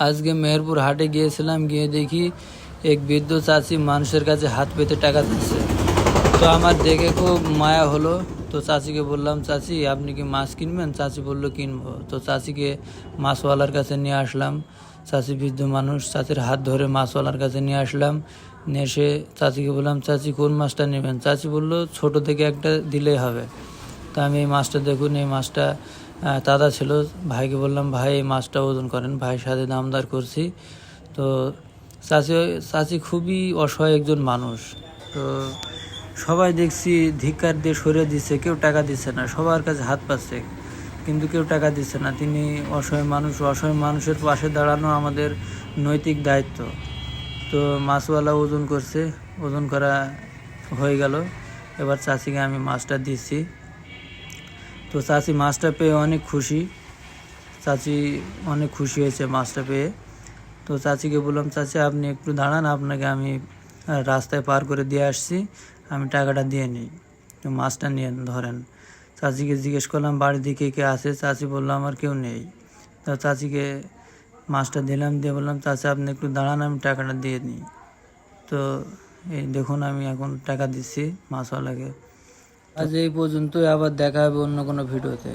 আজকে মেহেরপুর হাটে গিয়েছিলাম, গিয়ে দেখি এক বৃদ্ধ চাচি মানুষের কাছে হাত পেতে টাকা দিচ্ছে। তো আমার দেখে খুব মায়া হলো। তো চাচিকে বললাম, চাচি আপনি কি মাছ কিনবেন? চাচি বললো কিনবো। তো চাচিকে মাছওয়ালার কাছে নিয়ে আসলাম। চাচি বৃদ্ধ মানুষ, চাচির হাত ধরে মাছওয়ালার কাছে নিয়ে আসলাম। নিয়ে এসে চাচিকে বললাম, চাচি কোন মাছটা নেবেন? চাচি বললো ছোট থেকে একটা দিলেই হবে। তো আমি এই মাছটা দেখুন, এই মাছটা তাজা ছিল। ভাইকে বললাম, ভাই এই মাছটা ওজন করেন। ভাইয়ের সাথে দামদার করছি। তো চাচি খুবই অসহায় একজন মানুষ। তো সবাই দেখছি ধিক্কার দিয়ে সরে দিচ্ছে, কেউ টাকা দিচ্ছে না, সবার কাছে হাত পাচ্ছে কিন্তু কেউ টাকা দিচ্ছে না। তিনি অসহায় মানুষ, অসহায় মানুষের পাশে দাঁড়ানো আমাদের নৈতিক দায়িত্ব। তো মাছওয়ালা ওজন করছে, ওজন করা হয়ে গেল। এবার চাচিকে আমি মাছটা দিচ্ছি। তো চাচি মাছটা পেয়ে অনেক খুশি, চাচি অনেক খুশি হয়েছে মাছটা পেয়ে। তো চাচিকে বললাম, চাচি আপনি একটু দাঁড়ান, আপনাকে আমি রাস্তায় পার করে দিয়ে আসছি, আমি টাকাটা দিয়ে নিই, তো মাছটা নিয়ে ধরেন। চাচিকে জিজ্ঞেস করলাম বাড়ির দিকে কে আছে? চাচি বললো আমার কেউ নেই। তো চাচিকে মাছটা দিলাম, দিয়ে বললাম, চাচি আপনি একটু দাঁড়ান, আমি টাকাটা দিয়ে নিই। তো এই দেখুন আমি এখন টাকা দিচ্ছি মাছওয়ালাকে। আজ এই পর্যন্তই, আবার দেখা হবে অন্য কোনো ভিডিওতে।